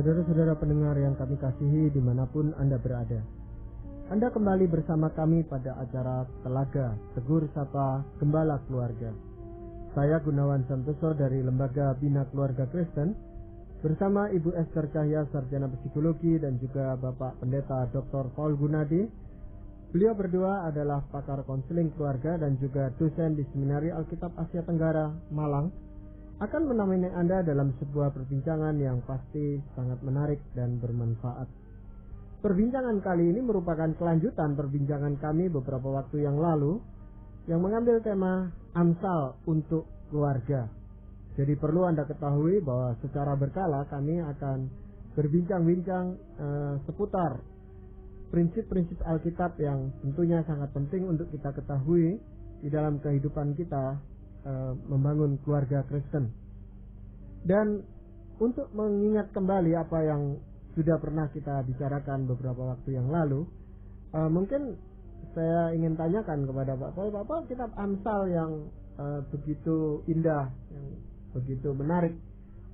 Saudara-saudara pendengar yang kami kasihi dimanapun Anda berada, Anda kembali bersama kami pada acara Telaga Tegur Sapa Gembala Keluarga. Saya Gunawan Santoso dari Lembaga Bina Keluarga Kristen bersama Ibu Esther Cahya, Sarjana Psikologi, dan juga Bapak Pendeta Dr. Paul Gunadi. Beliau berdua adalah pakar konseling keluarga dan juga dosen di Seminari Alkitab Asia Tenggara, Malang, akan menemani Anda dalam sebuah perbincangan yang pasti sangat menarik dan bermanfaat. Perbincangan kali ini merupakan kelanjutan perbincangan kami beberapa waktu yang lalu yang mengambil tema Amsal untuk Keluarga. Jadi perlu Anda ketahui bahwa secara berkala kami akan berbincang-bincang seputar prinsip-prinsip Alkitab yang tentunya sangat penting untuk kita ketahui di dalam kehidupan kita membangun keluarga Kristen. Dan untuk mengingat kembali apa yang sudah pernah kita bicarakan beberapa waktu yang lalu, mungkin saya ingin tanyakan kepada Pak Paul, kitab Amsal yang begitu indah, yang begitu menarik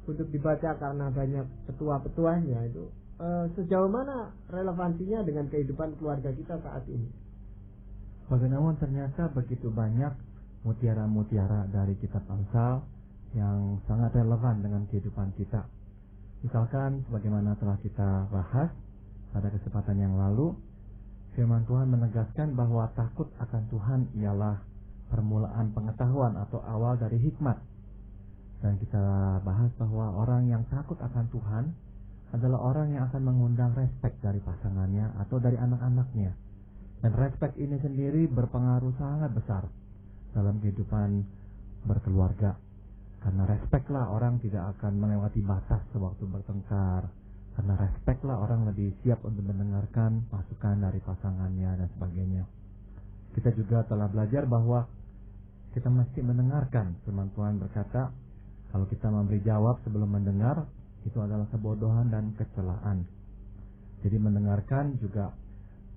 untuk dibaca karena banyak petuah-petuahnya itu, sejauh mana relevansinya dengan kehidupan keluarga kita saat ini? Namun ternyata begitu banyak mutiara-mutiara dari kitab Amsal yang sangat relevan dengan kehidupan kita. Misalkan sebagaimana telah kita bahas pada kesempatan yang lalu, firman Tuhan menegaskan bahwa takut akan Tuhan ialah permulaan pengetahuan atau awal dari hikmat. Dan kita bahas bahwa orang yang takut akan Tuhan adalah orang yang akan mengundang respek dari pasangannya atau dari anak-anaknya. Dan respek ini sendiri berpengaruh sangat besar dalam kehidupan berkeluarga. Karena respect lah orang tidak akan melewati batas sewaktu bertengkar. Karena respect lah orang lebih siap untuk mendengarkan masukan dari pasangannya dan sebagainya. Kita juga telah belajar bahwa kita mesti mendengarkan. Firman Tuhan berkata, kalau kita memberi jawab sebelum mendengar, itu adalah kebodohan dan kecelaan. Jadi mendengarkan juga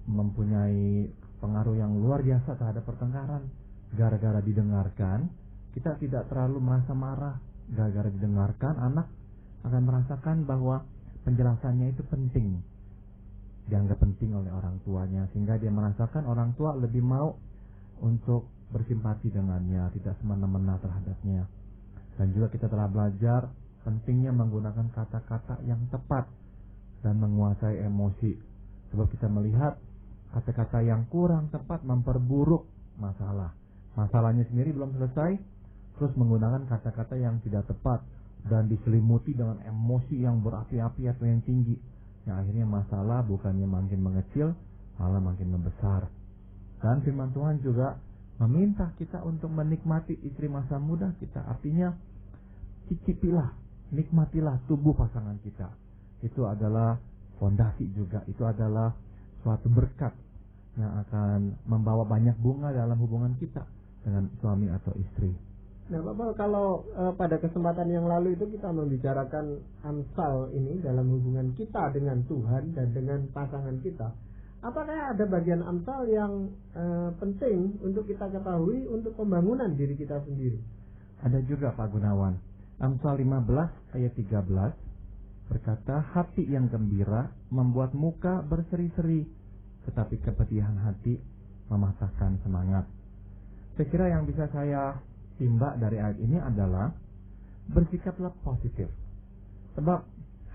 mempunyai pengaruh yang luar biasa terhadap pertengkaran. Gara-gara didengarkan, kita tidak terlalu merasa marah. Gara-gara didengarkan, anak akan merasakan bahwa penjelasannya itu penting, dianggap penting oleh orang tuanya, sehingga dia merasakan orang tua lebih mau untuk bersimpati dengannya, tidak semena-mena terhadapnya. Dan juga kita telah belajar pentingnya menggunakan kata-kata yang tepat dan menguasai emosi. Sebab kita melihat kata-kata yang kurang tepat memperburuk masalah. Masalahnya sendiri belum selesai, terus menggunakan kata-kata yang tidak tepat dan diselimuti dengan emosi yang berapi-api atau yang tinggi, yang akhirnya masalah bukannya makin mengecil, malah makin membesar. Dan firman Tuhan juga meminta kita untuk menikmati istri masa muda kita. Artinya, cicipilah, nikmatilah tubuh pasangan kita. Itu adalah fondasi juga, itu adalah suatu berkat yang akan membawa banyak bunga dalam hubungan kita dengan suami atau istri. Nah, Bapak, kalau pada kesempatan yang lalu itu kita membicarakan Amsal ini dalam hubungan kita dengan Tuhan dan dengan pasangan kita, apakah ada bagian Amsal yang penting untuk kita ketahui untuk pembangunan diri kita sendiri? Ada juga, Pak Gunawan. Amsal 15 ayat 13 berkata, hati yang gembira membuat muka berseri-seri, tetapi kepedihan hati mematahkan semangat. Saya kira yang bisa saya timbak dari ayat ini adalah bersikaplah positif. Sebab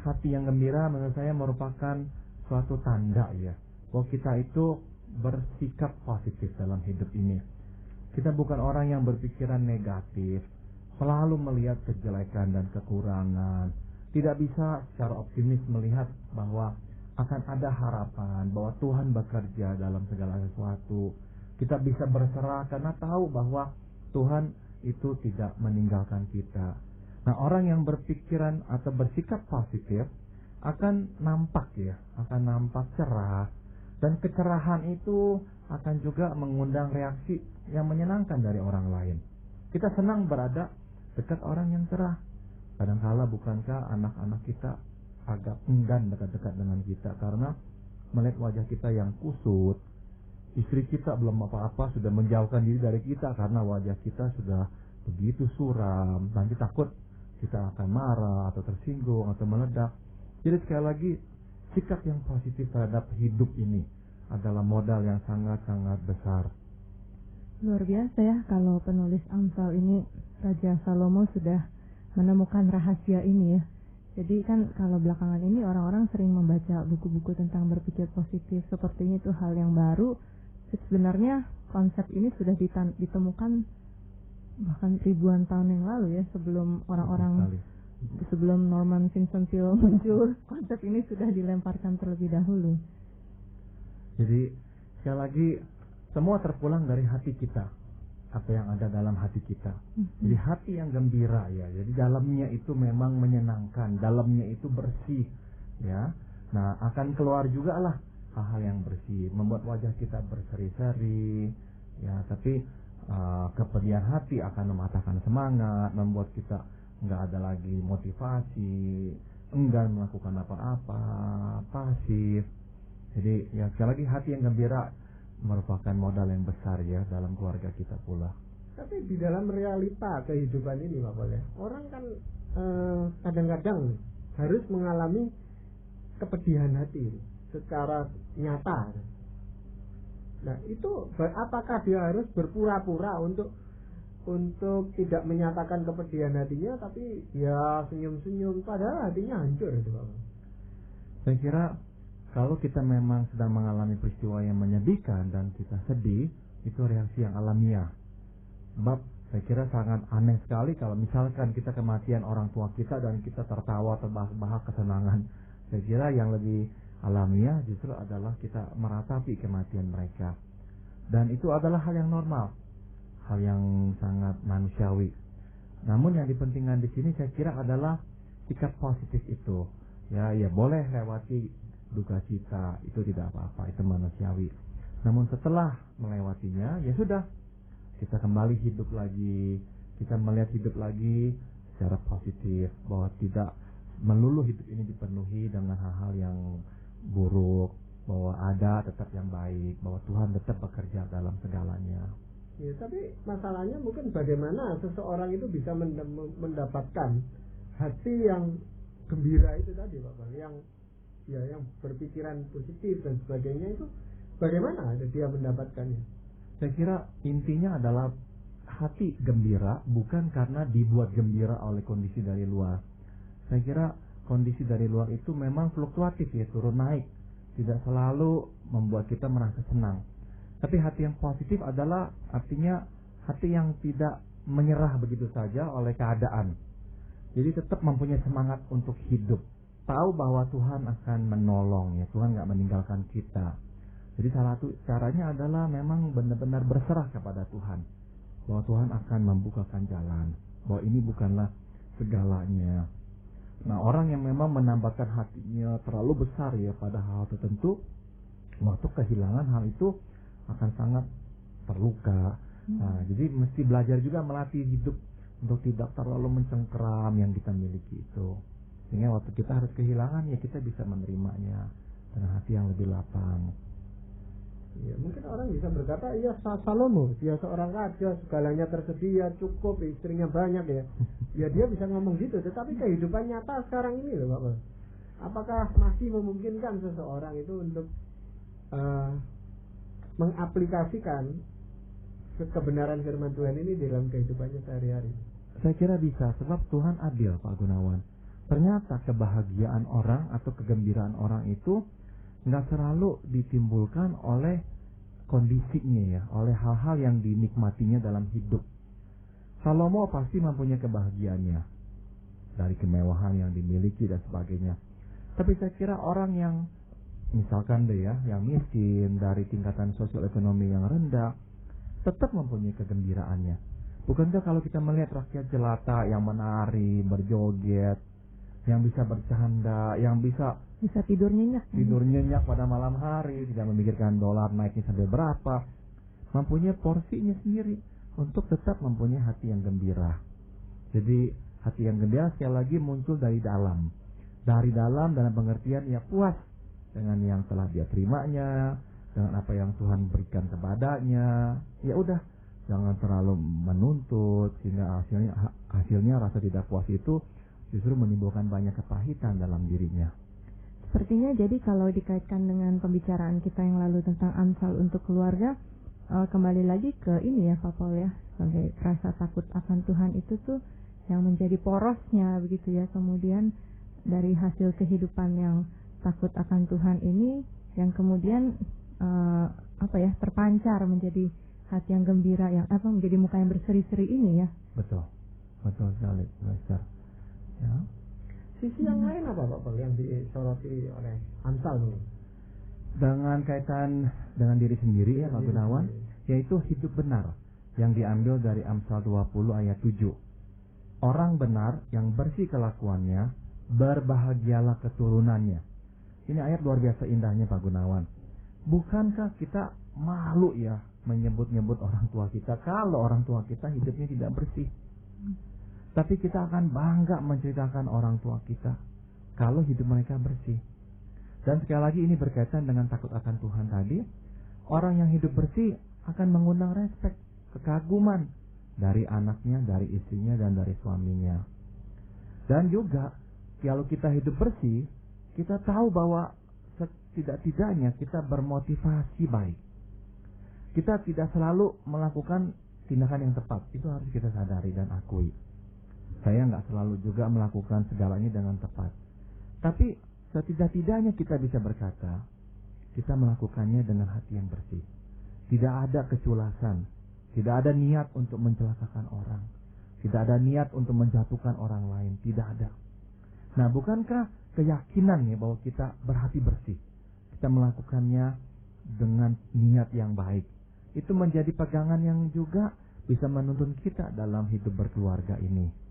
hati yang gembira menurut saya merupakan suatu tanda ya, bahwa kita itu bersikap positif dalam hidup ini. Kita bukan orang yang berpikiran negatif, selalu melihat kejelekan dan kekurangan. Tidak bisa secara optimis melihat bahwa akan ada harapan, bahwa Tuhan bekerja dalam segala sesuatu. Kita bisa berserah karena tahu bahwa Tuhan itu tidak meninggalkan kita. Nah, orang yang berpikiran atau bersikap positif akan nampak cerah. Dan kecerahan itu akan juga mengundang reaksi yang menyenangkan dari orang lain. Kita senang berada dekat orang yang cerah. Kadangkala bukankah anak-anak kita agak enggan dekat-dekat dengan kita karena melihat wajah kita yang kusut. Istri kita belum apa-apa sudah menjauhkan diri dari kita karena wajah kita sudah begitu suram. Nanti takut kita akan marah atau tersinggung atau meledak. Jadi sekali lagi, sikap yang positif terhadap hidup ini adalah modal yang sangat-sangat besar. Luar biasa ya, kalau penulis Amsal ini, Raja Salomo sudah menemukan rahasia ini ya. Jadi kan kalau belakangan ini orang-orang sering membaca buku-buku tentang berpikir positif, sepertinya itu hal yang baru. Sebenarnya konsep ini sudah ditemukan bahkan ribuan tahun yang lalu ya, sebelum sebelum Norman Vincent Peale muncul, konsep ini sudah dilemparkan terlebih dahulu. Jadi sekali lagi, semua terpulang dari hati kita, apa yang ada dalam hati kita. Jadi hati yang gembira ya, jadi dalamnya itu memang menyenangkan, dalamnya itu bersih ya. Nah, akan keluar juga lah hal-hal yang bersih, membuat wajah kita berseri-seri ya. Tapi kepedihan hati akan mematahkan semangat, membuat kita nggak ada lagi motivasi, enggan melakukan apa-apa, pasif. Jadi ya sekali lagi, hati yang gembira merupakan modal yang besar ya dalam keluarga kita pula. Tapi di dalam realita kehidupan ini Pak Pol ya, orang kan kadang-kadang harus mengalami kepedihan hati secara nyata. Nah itu apakah dia harus berpura-pura untuk tidak menyatakan kepedihan hatinya, tapi ya senyum-senyum padahal hatinya hancur itu Pak? Saya kira kalau kita memang sedang mengalami peristiwa yang menyedihkan dan kita sedih, itu reaksi yang alamiah. Sebab saya kira sangat aneh sekali kalau misalkan kita kematian orang tua kita dan kita tertawa terbahak-bahak kesenangan. Saya kira yang lebih alamiah justru adalah kita meratapi kematian mereka. Dan itu adalah hal yang normal, hal yang sangat manusiawi. Namun yang dipentingkan di sini saya kira adalah sikap positif itu. Ya boleh lewati duka cita, itu tidak apa-apa, itu manusiawi. Namun setelah melewatinya, ya sudah, kita kembali hidup lagi, kita melihat hidup lagi secara positif, bahwa tidak melulu hidup ini dipenuhi dengan hal-hal yang buruk, bahwa ada tetap yang baik, bahwa Tuhan tetap bekerja dalam segalanya. Ya, tapi masalahnya mungkin bagaimana seseorang itu bisa mendapatkan hati yang gembira itu tadi Pak, yang berpikiran positif dan sebagainya, itu bagaimana dia mendapatkannya? Saya kira intinya adalah hati gembira bukan karena dibuat gembira oleh kondisi dari luar. Saya kira kondisi dari luar itu memang fluktuatif ya, turun naik, tidak selalu membuat kita merasa senang. Tapi hati yang positif adalah artinya hati yang tidak menyerah begitu saja oleh keadaan. Jadi tetap mempunyai semangat untuk hidup, tahu bahwa Tuhan akan menolong ya, Tuhan nggak meninggalkan kita. Jadi salah satu caranya adalah memang benar-benar berserah kepada Tuhan, bahwa Tuhan akan membukakan jalan, bahwa ini bukanlah segalanya. Nah, orang yang memang menambahkan hatinya terlalu besar ya pada hal tertentu, waktu kehilangan hal itu akan sangat terluka. Nah, jadi mesti belajar juga melatih hidup untuk tidak terlalu mencengkeram yang kita miliki itu. Sehingga waktu kita harus kehilangan, ya kita bisa menerimanya dengan hati yang lebih lapang. Ya, mungkin orang bisa berkata, ya Salomo, dia seorang raja, segalanya tersedia, cukup, istrinya banyak ya. Ya dia bisa ngomong gitu, tetapi kehidupan nyata sekarang ini loh Pak, apakah masih memungkinkan seseorang itu untuk mengaplikasikan kebenaran firman Tuhan ini dalam kehidupannya sehari-hari? Saya kira bisa, sebab Tuhan adil Pak Gunawan. Ternyata kebahagiaan orang atau kegembiraan orang itu nggak selalu ditimbulkan oleh kondisinya ya, oleh hal-hal yang dinikmatinya dalam hidup. Salomo pasti mempunyai kebahagiaannya dari kemewahan yang dimiliki dan sebagainya. Tapi saya kira orang yang misalkan deh ya, yang miskin, dari tingkatan sosial ekonomi yang rendah, tetap mempunyai kegembiraannya. Bukankah kalau kita melihat rakyat jelata yang menari, berjoget, yang bisa bercanda, yang bisa tidur nyenyak pada malam hari, tidak memikirkan dolar naiknya sampai berapa, mempunyai porsinya sendiri untuk tetap mempunyai hati yang gembira. Jadi hati yang gembira sekali lagi muncul dari dalam dalam pengertian ya puas dengan yang telah dia terimanya, dengan apa yang Tuhan berikan kepadanya. Ya udah, jangan terlalu menuntut sehingga hasilnya rasa tidak puas itu justru menimbulkan banyak kepahitan dalam dirinya. Sepertinya jadi kalau dikaitkan dengan pembicaraan kita yang lalu tentang Amsal untuk keluarga, kembali lagi ke ini ya Pak Paul ya, sebagai rasa takut akan Tuhan itu tuh yang menjadi porosnya begitu ya. Kemudian dari hasil kehidupan yang takut akan Tuhan ini yang kemudian terpancar menjadi hati yang gembira, yang menjadi muka yang berseri-seri ini ya. Betul sekali, Master. Ya. Sisi yang lain apa Pak Paul yang disoroti oleh Amsal ini? Dengan kaitan dengan diri sendiri ya Pak Gunawan, yaitu hidup benar yang diambil dari Amsal 20 ayat 7. Orang benar yang bersih kelakuannya, berbahagialah keturunannya. Ini ayat luar biasa indahnya Pak Gunawan. Bukankah kita malu ya menyebut-nyebut orang tua kita kalau orang tua kita hidupnya tidak bersih? Tapi kita akan bangga menceritakan orang tua kita kalau hidup mereka bersih. Dan sekali lagi ini berkaitan dengan takut akan Tuhan tadi. Orang yang hidup bersih akan mengundang respek, kekaguman dari anaknya, dari istrinya, dan dari suaminya. Dan juga kalau kita hidup bersih, kita tahu bahwa setidak-tidaknya kita bermotivasi baik. Kita tidak selalu melakukan tindakan yang tepat. Itu harus kita sadari dan akui. Saya nggak selalu juga melakukan segalanya dengan tepat. Tapi setidak-tidaknya kita bisa berkata, kita melakukannya dengan hati yang bersih. Tidak ada keculasan, tidak ada niat untuk mencelakakan orang, tidak ada niat untuk menjatuhkan orang lain, tidak ada. Nah, bukankah keyakinan ya bahwa kita berhati bersih, kita melakukannya dengan niat yang baik, itu menjadi pegangan yang juga bisa menuntun kita dalam hidup berkeluarga ini.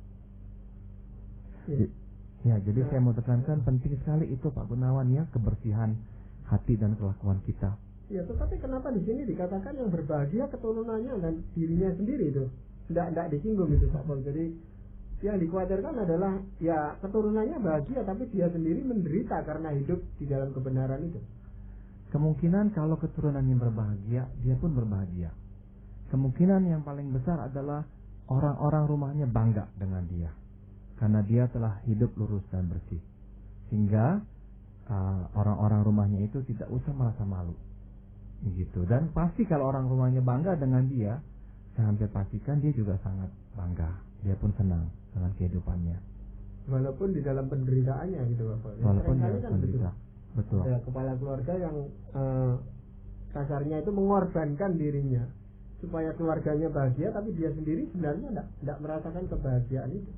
Ya, jadi saya mau tekankan penting sekali itu Pak Gunawan ya, kebersihan hati dan kelakuan kita. Ya, tetapi kenapa di sini dikatakan yang berbahagia keturunannya dan dirinya sendiri itu tidak disinggung itu Pak Paul. Jadi yang dikhawatirkan adalah ya keturunannya bahagia tapi dia sendiri menderita karena hidup di dalam kebenaran itu. Kemungkinan kalau keturunannya berbahagia, dia pun berbahagia. Kemungkinan yang paling besar adalah orang-orang rumahnya bangga dengan dia, karena dia telah hidup lurus dan bersih. Sehingga orang-orang rumahnya itu tidak usah merasa malu. Begitu. Dan pasti kalau orang rumahnya bangga dengan dia, saya hampir pastikan dia juga sangat bangga. Dia pun senang dengan kehidupannya. Walaupun di dalam penderitaannya gitu Bapak. Walaupun dia menderita. Betul. Ada kepala keluarga yang kasarnya itu mengorbankan dirinya supaya keluarganya bahagia, tapi dia sendiri sebenarnya tidak merasakan kebahagiaan itu.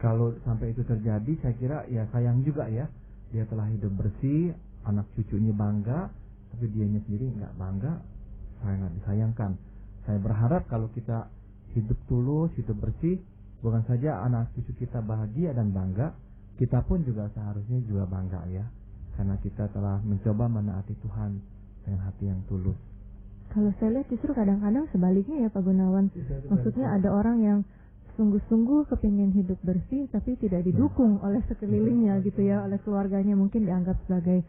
Kalau sampai itu terjadi, saya kira ya sayang juga ya. Dia telah hidup bersih, anak cucunya bangga, tapi dianya sendiri nggak bangga, sangat disayangkan. Saya berharap kalau kita hidup tulus, hidup bersih, bukan saja anak cucu kita bahagia dan bangga, kita pun juga seharusnya juga bangga ya, karena kita telah mencoba menaati Tuhan dengan hati yang tulus. Kalau saya lihat justru kadang-kadang sebaliknya ya Pak Gunawan. Maksudnya ada orang yang sungguh-sungguh kepingin hidup bersih tapi tidak didukung oleh sekelilingnya gitu ya, oleh keluarganya, mungkin dianggap sebagai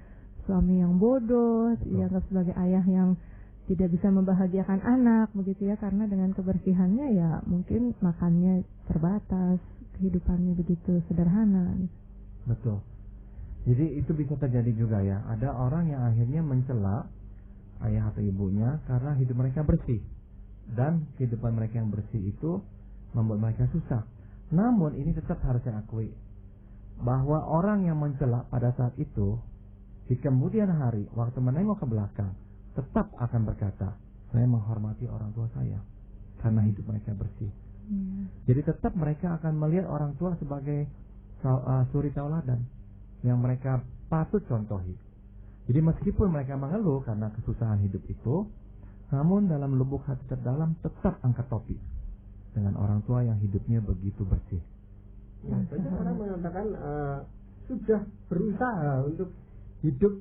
suami yang bodoh, dianggap sebagai ayah yang tidak bisa membahagiakan anak begitu ya, karena dengan kebersihannya ya mungkin makannya terbatas, kehidupannya begitu sederhana gitu. Betul. Jadi itu bisa terjadi juga ya. Ada orang yang akhirnya mencela ayah atau ibunya karena hidup mereka bersih, dan kehidupan mereka yang bersih itu membuat mereka susah. Namun ini tetap harus saya akui bahwa orang yang mencela pada saat itu di kemudian hari waktu menengok ke belakang tetap akan berkata, saya menghormati orang tua saya karena hidup mereka bersih. Jadi tetap mereka akan melihat orang tua sebagai suri tauladan yang mereka patut contohi. Jadi meskipun mereka mengeluh karena kesusahan hidup itu, namun dalam lubuk hati terdalam tetap angkat topi dengan orang tua yang hidupnya begitu bersih. Ya, banyak orang mengatakan sudah berusaha untuk hidup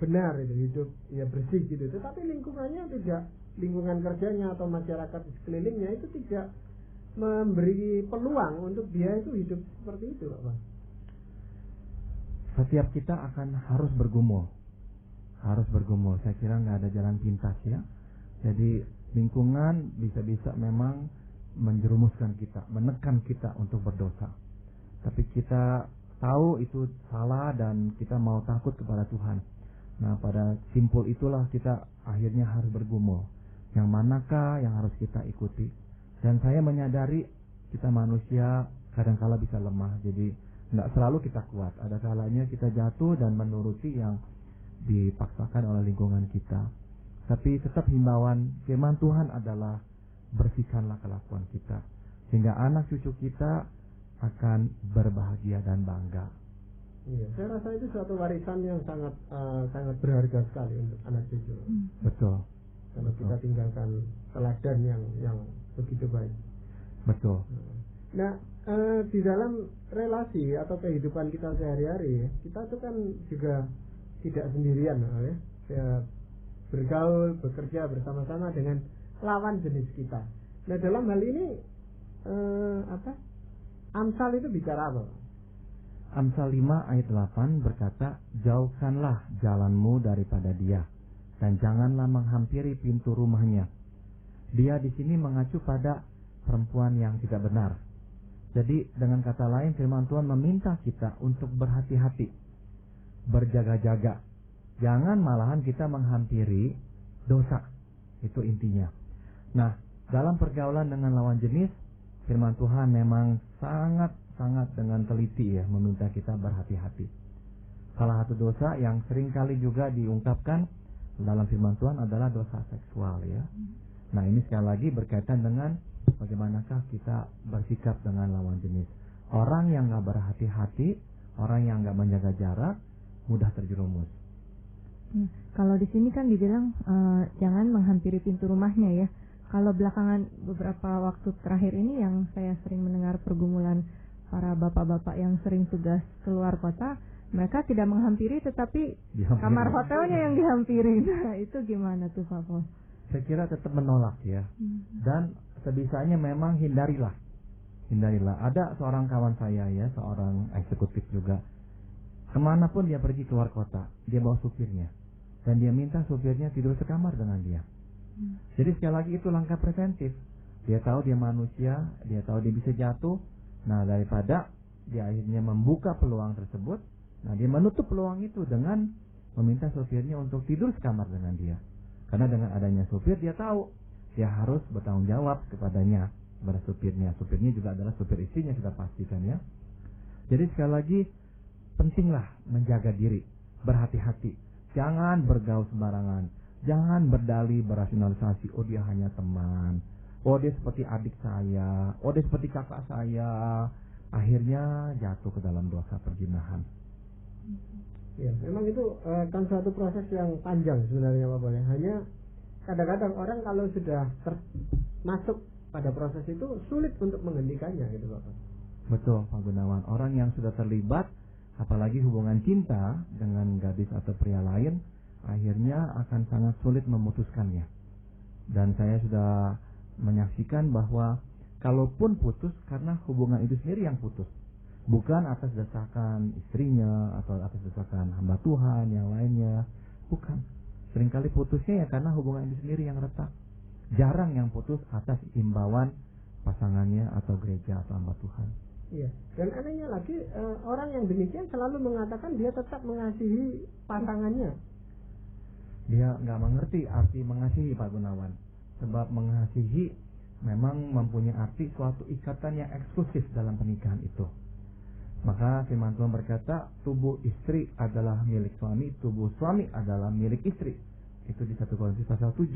benar, itu hidup ya bersih gitu, tetapi lingkungannya tidak, lingkungan kerjanya atau masyarakat di sekelilingnya itu tidak memberi peluang untuk dia itu hidup seperti itu, Pak. Setiap kita akan harus bergumul. Saya kira nggak ada jalan pintas ya. Jadi lingkungan bisa-bisa memang menjerumuskan kita, menekan kita untuk berdosa. Tapi kita tahu itu salah dan kita mau takut kepada Tuhan. Nah, pada simpul itulah kita akhirnya harus bergumul. Yang manakah yang harus kita ikuti? Dan saya menyadari kita manusia kadang-kala bisa lemah. Jadi nggak selalu kita kuat. Ada kalanya kita jatuh dan menuruti yang dipaksakan oleh lingkungan kita. Tapi tetap himbauan firman Tuhan adalah bersihkanlah kelakuan kita, sehingga anak cucu kita akan berbahagia dan bangga. Iya, saya rasa itu suatu warisan yang sangat sangat berharga sekali untuk anak cucu. Betul. Kalau kita tinggalkan teladan yang begitu baik. Betul. Nah, di dalam relasi atau kehidupan kita sehari-hari, kita itu kan juga tidak sendirian, ya. Bergaul, bekerja bersama-sama dengan lawan jenis kita. Nah, dalam hal ini Amsal itu bicara apa? Amsal 5 ayat 8 berkata, jauhkanlah jalanmu daripada dia, dan janganlah menghampiri pintu rumahnya. Dia di sini mengacu pada perempuan yang tidak benar. Jadi dengan kata lain firman Tuhan meminta kita untuk berhati-hati, berjaga-jaga. Jangan malahan kita menghampiri dosa. Itu intinya. Nah, dalam pergaulan dengan lawan jenis, firman Tuhan memang sangat dengan teliti ya meminta kita berhati-hati. Salah satu dosa yang sering kali juga diungkapkan dalam firman Tuhan adalah dosa seksual ya. Nah, ini sekali lagi berkaitan dengan bagaimanakah kita bersikap dengan lawan jenis. Orang yang gak berhati-hati, orang yang gak menjaga jarak, mudah terjerumus. Kalau di sini kan dibilang jangan menghampiri pintu rumahnya ya. Kalau belakangan beberapa waktu terakhir ini yang saya sering mendengar pergumulan para bapak-bapak yang sering tugas keluar kota, mereka tidak menghampiri tetapi kamar hotelnya yang dihampiri. Nah, itu gimana tuh Pak Pol? Saya kira tetap menolak ya. Dan sebisanya memang hindarilah. Ada seorang kawan saya ya, seorang eksekutif juga. Kemanapun dia pergi keluar kota, dia bawa supirnya. Dan dia minta supirnya tidur sekamar dengan dia. Jadi sekali lagi itu langkah preventif. Dia tahu dia manusia, dia tahu dia bisa jatuh. Nah, daripada dia akhirnya membuka peluang tersebut, nah dia menutup peluang itu dengan meminta supirnya untuk tidur sekamar dengan dia. Karena dengan adanya supir dia tahu dia harus bertanggung jawab kepada supirnya. Supirnya juga adalah supir istrinya, sudah pastikan ya. Jadi sekali lagi pentinglah menjaga diri, berhati-hati. Jangan bergaul sembarangan. Jangan berdalih, berasionalisasi, oh dia hanya teman, oh dia seperti adik saya, oh dia seperti kakak saya. Akhirnya jatuh ke dalam dosa perzinahan. Ya, memang itu kan suatu proses yang panjang sebenarnya Pak Boleh. Hanya kadang-kadang orang kalau sudah masuk pada proses itu sulit untuk menghentikannya gitu Bapak. Betul Pak Gunawan. Orang yang sudah terlibat, apalagi hubungan cinta dengan gadis atau pria lain, akhirnya akan sangat sulit memutuskannya. Dan saya sudah menyaksikan bahwa kalaupun putus, karena hubungan itu sendiri yang putus, bukan atas desakan istrinya atau atas desakan hamba Tuhan yang lainnya, bukan. Seringkali putusnya ya karena hubungan itu sendiri yang retak. Jarang yang putus atas imbauan pasangannya atau gereja atau hamba Tuhan. Iya. Dan anehnya lagi orang yang demikian selalu mengatakan dia tetap mengasihi pasangannya. Dia nggak mengerti arti mengasihi Pak Gunawan. Sebab mengasihi memang mempunyai arti suatu ikatan yang eksklusif dalam pernikahan itu. Maka firman Tuhan berkata, tubuh istri adalah milik suami, tubuh suami adalah milik istri. Itu di 1 Korintus pasal 7.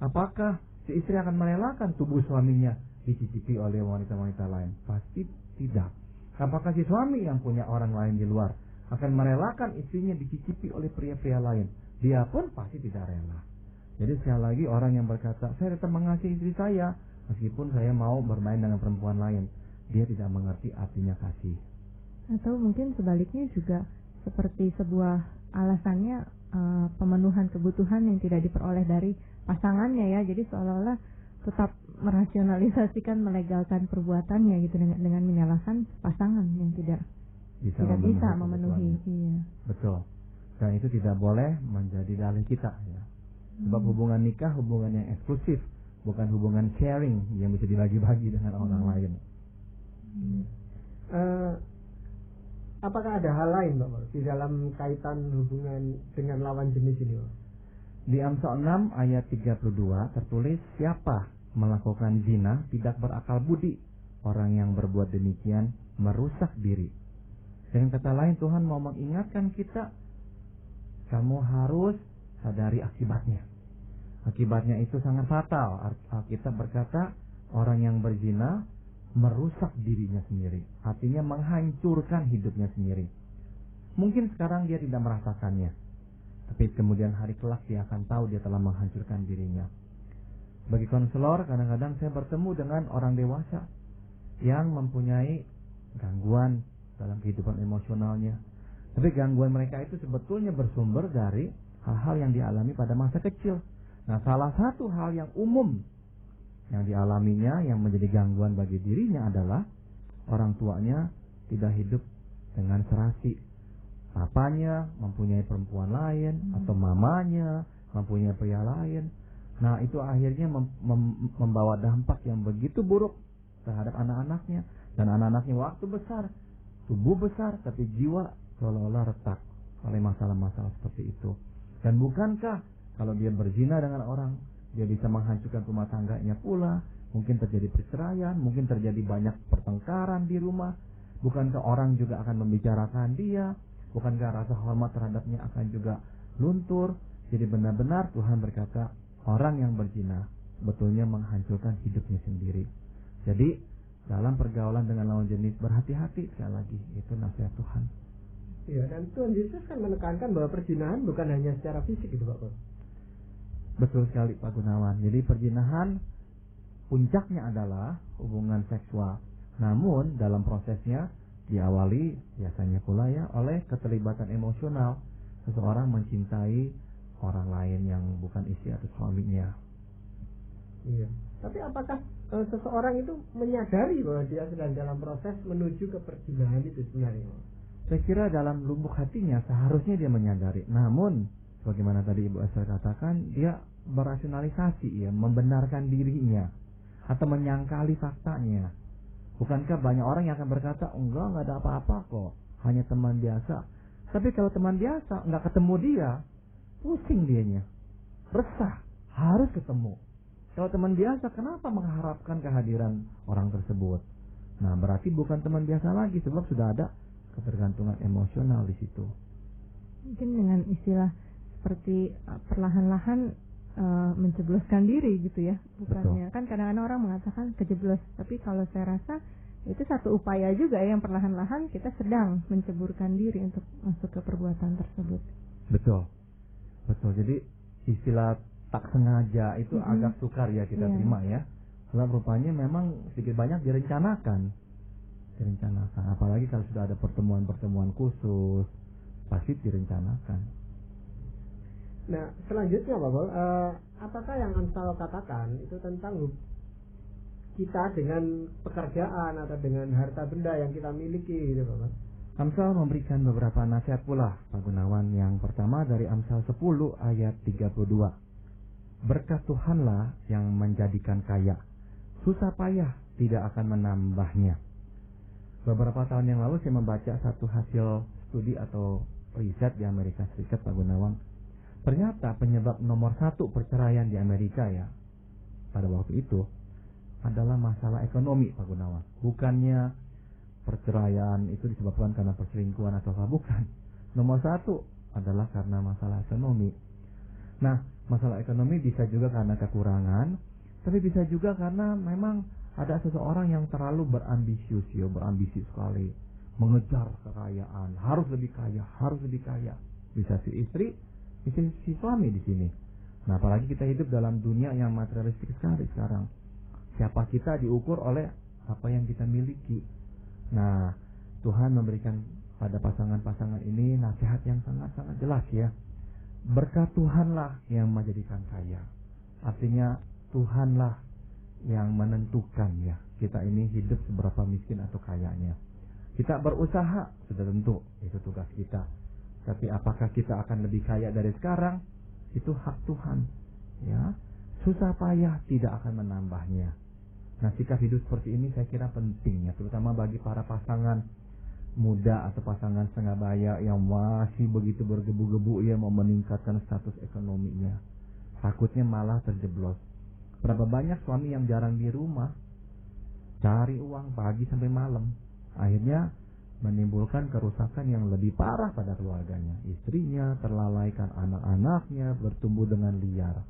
Apakah si istri akan merelakan tubuh suaminya dicicipi oleh wanita-wanita lain? Pasti tidak. Apakah si suami yang punya orang lain di luar akan merelakan istrinya dicicipi oleh pria-pria lain? Dia pun pasti tidak rela. Jadi sekali lagi orang yang berkata, saya tetap mengasihi istri saya meskipun saya mau bermain dengan perempuan lain, dia tidak mengerti artinya kasih. Atau mungkin sebaliknya juga seperti sebuah alasannya pemenuhan kebutuhan yang tidak diperoleh dari pasangannya ya. Jadi seolah-olah tetap merasionalisasikan, melegalkan perbuatannya gitu dengan menyalahkan pasangan yang tidak bisa memenuhi. Iya. Betul. Dan itu tidak boleh menjadi dalih kita ya. Sebab hubungan nikah hubungan yang eksklusif, bukan hubungan sharing yang bisa dibagi-bagi dengan orang lain. apakah ada hal lain Pak Paul di dalam kaitan hubungan dengan lawan jenis ini Pak? Di Amsal 6 ayat 32 tertulis, siapa melakukan zina tidak berakal budi, orang yang berbuat demikian merusak diri. Dengan kata lain, Tuhan mau mengingatkan kita, kamu harus sadari akibatnya. Akibatnya itu sangat fatal. Alkitab berkata, orang yang berzina merusak dirinya sendiri, artinya menghancurkan hidupnya sendiri. Mungkin sekarang dia tidak merasakannya, tapi kemudian hari kelak dia akan tahu dia telah menghancurkan dirinya. Bagi konselor, kadang-kadang saya bertemu dengan orang dewasa yang mempunyai gangguan dalam kehidupan emosionalnya. Tapi gangguan mereka itu sebetulnya bersumber dari hal-hal yang dialami pada masa kecil. Nah, salah satu hal yang umum yang dialaminya, yang menjadi gangguan bagi dirinya adalah orang tuanya tidak hidup dengan serasi. Papanya mempunyai perempuan lain, atau mamanya mempunyai pria lain. Nah, itu akhirnya membawa dampak yang begitu buruk terhadap anak-anaknya. Dan anak-anaknya waktu besar, tubuh besar, tapi jiwa seolah-olah retak oleh masalah-masalah seperti itu. Dan bukankah kalau dia berzina dengan orang, dia bisa menghancurkan rumah tangganya pula, mungkin terjadi perceraian, mungkin terjadi banyak pertengkaran di rumah. Bukankah orang juga akan membicarakan dia, bukankah rasa hormat terhadapnya akan juga luntur. Jadi benar-benar Tuhan berkata, orang yang berzina sebetulnya menghancurkan hidupnya sendiri. Jadi dalam pergaulan dengan lawan jenis, berhati-hati sekali lagi, itu nasihat Tuhan. Iya, dan Tuhan Yesus kan menekankan bahwa perzinahan bukan hanya secara fisik itu Pak Paul. Betul sekali Pak Gunawan. Jadi perzinahan puncaknya adalah hubungan seksual. Namun dalam prosesnya diawali biasanya pula ya oleh keterlibatan emosional. Seseorang mencintai orang lain yang bukan istri atau suaminya. Iya. Tapi apakah seseorang itu menyadari bahwa dia sedang dalam proses menuju ke perzinahan itu sebenarnya? Saya kira dalam lubuk hatinya seharusnya dia menyadari. Namun bagaimana tadi Ibu Esther katakan, dia berasionalisasi, ya, membenarkan dirinya atau menyangkali faktanya. Bukankah banyak orang yang akan berkata, enggak ada apa-apa kok, hanya teman biasa. Tapi kalau teman biasa enggak ketemu dia, pusing dianya, resah, harus ketemu. Kalau teman biasa, kenapa mengharapkan kehadiran orang tersebut? Nah, berarti bukan teman biasa lagi, sebab sudah ada ketergantungan emosional di situ. Mungkin dengan istilah seperti perlahan-lahan menjebloskan diri gitu ya, bukannya. Betul. Kan kadang-kadang orang mengatakan kejeblos, tapi kalau saya rasa itu satu upaya juga yang perlahan-lahan kita sedang menceburkan diri untuk masuk ke perbuatan tersebut. Betul. Jadi istilah tak sengaja itu agak sukar ya kita terima ya. Sebab rupanya memang sedikit banyak direncanakan. Apalagi kalau sudah ada pertemuan-pertemuan khusus, pasti direncanakan. Nah, selanjutnya Pak Paul, apakah yang Amsal katakan itu tentang kita dengan pekerjaan atau dengan harta benda yang kita miliki gitu Pak Paul? Amsal memberikan beberapa nasihat pula Pak Gunawan. Yang pertama dari Amsal 10 ayat 32. Berkat Tuhanlah yang menjadikan kaya, susah payah tidak akan menambahnya. Beberapa tahun yang lalu saya membaca satu hasil studi atau riset di Amerika Serikat Pak Gunawan. Ternyata penyebab nomor 1 perceraian di Amerika ya pada waktu itu adalah masalah ekonomi Pak Gunawan. Bukannya perceraian itu disebabkan karena perselingkuhan atau apa, bukan. Nomor 1 adalah karena masalah ekonomi. Nah, masalah ekonomi bisa juga karena kekurangan, tapi bisa juga karena memang ada seseorang yang terlalu berambisi sekali, mengejar kekayaan, harus lebih kaya. Bisa si istri, bisa si suami di sini. Nah, apalagi kita hidup dalam dunia yang materialistik sekali sekarang. Siapa kita diukur oleh apa yang kita miliki. Nah, Tuhan memberikan pada pasangan-pasangan ini nasihat yang sangat-sangat jelas ya. Berkat Tuhanlah yang menjadikan kaya. Artinya Tuhanlah yang menentukan ya kita ini hidup seberapa miskin atau kayanya. Kita berusaha sudah tentu itu tugas kita. Tapi apakah kita akan lebih kaya dari sekarang? Itu hak Tuhan. Ya, susah payah tidak akan menambahnya. Nah, sikap hidup seperti ini saya kira penting ya, terutama bagi para pasangan muda atau pasangan setengah baya yang masih begitu bergebu-gebu mau meningkatkan status ekonominya. Takutnya malah terjeblos. Berapa banyak suami yang jarang di rumah, cari uang pagi sampai malam, akhirnya menimbulkan kerusakan yang lebih parah pada keluarganya. Istrinya terlalaikan, anak-anaknya bertumbuh dengan liar.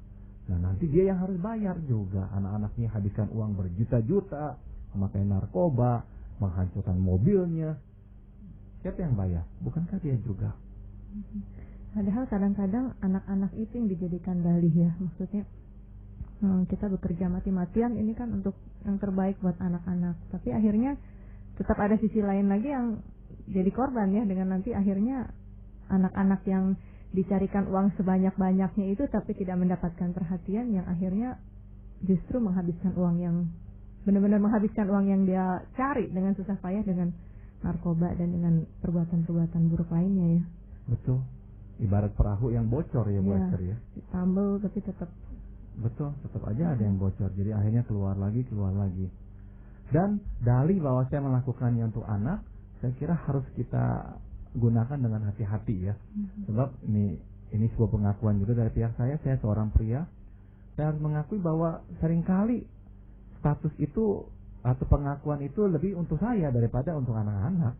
Nah, nanti dia yang harus bayar juga. Anak-anaknya habiskan uang berjuta-juta, memakai narkoba, menghancurkan mobilnya. Siapa yang bayar? Bukankah dia juga? Padahal kadang-kadang anak-anak itu yang dijadikan dalih ya. Maksudnya kita bekerja mati-matian ini kan untuk yang terbaik buat anak-anak. Tapi akhirnya tetap ada sisi lain lagi yang jadi korban ya. Dengan nanti akhirnya anak-anak yang dicarikan uang sebanyak-banyaknya itu tapi tidak mendapatkan perhatian, yang akhirnya justru menghabiskan uang yang benar-benar menghabiskan uang yang dia cari dengan susah payah dengan narkoba dan dengan perbuatan-perbuatan buruk lainnya ya. Betul. Ibarat perahu yang bocor ya, Bu Esther ya. Ditambal tapi tetap. Betul, tetap aja ada yang bocor. Jadi akhirnya keluar lagi. Dan dalih bahwa saya melakukannya untuk anak, saya kira harus kita gunakan dengan hati-hati ya. Sebab ini sebuah pengakuan juga dari pihak saya seorang pria. Saya harus mengakui bahwa seringkali status itu atau pengakuan itu lebih untuk saya daripada untuk anak-anak.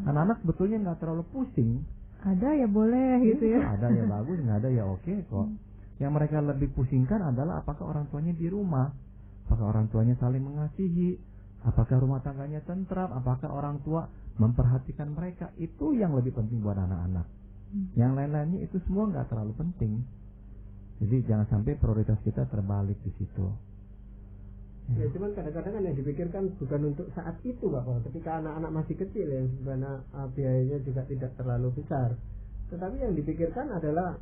Anak-anak sebetulnya nggak terlalu pusing. Ada ya boleh gitu ya. Ada ya bagus, nggak ada ya oke kok. Yang mereka lebih pusingkan adalah apakah orang tuanya di rumah, apakah orang tuanya saling mengasihi, apakah rumah tangganya tentram, apakah orang tua memperhatikan mereka. Itu yang lebih penting buat anak-anak. Yang lain-lainnya itu semua nggak terlalu penting. Jadi jangan sampai prioritas kita terbalik di situ. Ya, cuman kadang-kadang kan yang dipikirkan bukan untuk saat itu Bapak, ketika anak-anak masih kecil yang sebenarnya biayanya juga tidak terlalu besar. Tetapi yang dipikirkan adalah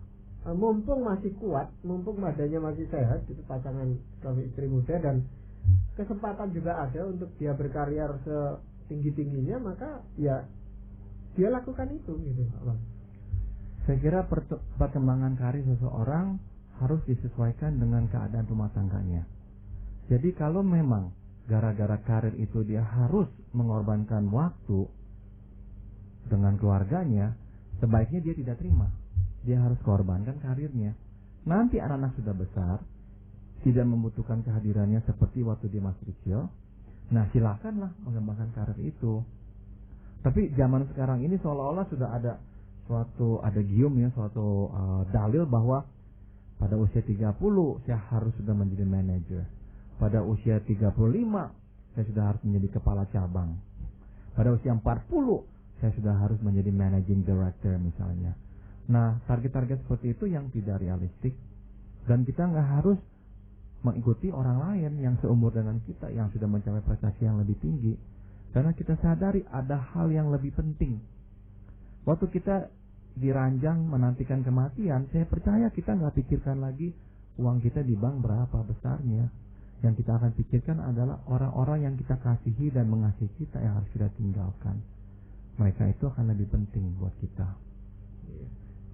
mumpung masih kuat, mumpung badannya masih sehat, itu pasangan suami istri muda dan kesempatan juga ada untuk dia berkarya setinggi-tingginya, maka ya dia lakukan itu gitu Pak. Saya kira perkembangan karir seseorang harus disesuaikan dengan keadaan rumah tangganya. Jadi kalau memang gara-gara karir itu dia harus mengorbankan waktu dengan keluarganya, sebaiknya dia tidak terima. Dia harus korbankan karirnya. Nanti anak-anak sudah besar, tidak membutuhkan kehadirannya seperti waktu dia masih kecil. Nah, silakanlah mengembangkan karir itu. Tapi zaman sekarang ini seolah-olah sudah ada gium ya, suatu dalil bahwa pada usia 30 saya harus sudah menjadi manajer. Pada usia 35 saya sudah harus menjadi kepala cabang. Pada usia 40 saya sudah harus menjadi managing director misalnya. Nah, target-target seperti itu yang tidak realistik. Dan kita nggak harus mengikuti orang lain yang seumur dengan kita yang sudah mencapai prestasi yang lebih tinggi. Karena kita sadari ada hal yang lebih penting. Waktu kita diranjang menantikan kematian, saya percaya kita nggak pikirkan lagi uang kita di bank berapa besarnya. Yang kita akan pikirkan adalah orang-orang yang kita kasihi dan mengasihi kita yang harus kita tinggalkan. Mereka itu akan lebih penting buat kita.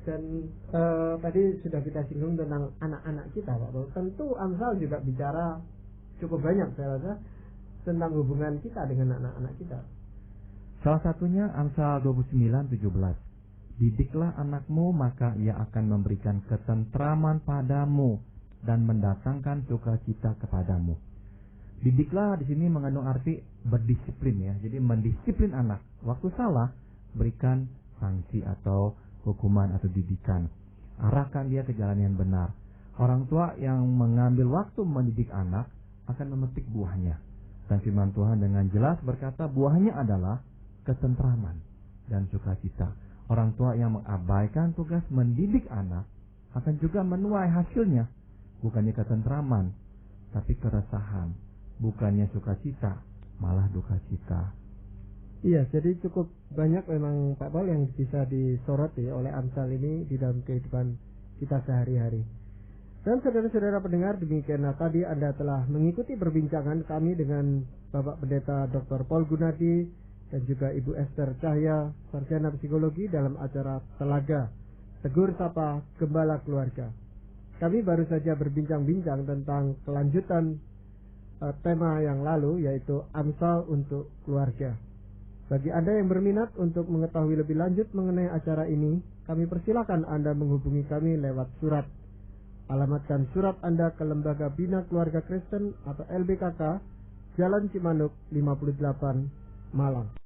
Dan tadi sudah kita singgung tentang anak-anak kita Pak. Tentu Amsal juga bicara cukup banyak saya rasa tentang hubungan kita dengan anak-anak kita. Salah satunya Amsal 29:17. Didiklah anakmu maka ia akan memberikan ketentraman padamu dan mendatangkan sukacita kepadamu. Didiklah di sini mengandung arti berdisiplin ya. Jadi mendisiplin anak. Waktu salah berikan sanksi atau hukuman atau didikan. Arahkan dia ke jalan yang benar. Orang tua yang mengambil waktu mendidik anak akan memetik buahnya. Dan firman Tuhan dengan jelas berkata buahnya adalah ketentraman dan sukacita. Orang tua yang mengabaikan tugas mendidik anak akan juga menuai hasilnya. Bukannya ketentraman, tapi keresahan. Bukannya sukacita, malah duka cita. Iya, jadi cukup banyak memang Pak Paul yang bisa disoroti oleh Amsal ini di dalam kehidupan kita sehari-hari. Dan saudara-saudara pendengar, demikianlah tadi Anda telah mengikuti perbincangan kami dengan Bapak Pendeta Dr. Paul Gunadi dan juga Ibu Esther Cahya, Sarjana Psikologi dalam acara Telaga, Tegur Sapa Gembala Keluarga. Kami baru saja berbincang-bincang tentang kelanjutan tema yang lalu, yaitu Amsal untuk keluarga. Bagi Anda yang berminat untuk mengetahui lebih lanjut mengenai acara ini, kami persilakan Anda menghubungi kami lewat surat. Alamatkan surat Anda ke Lembaga Bina Keluarga Kristen atau LBKK, Jalan Cimanuk 58, Malang.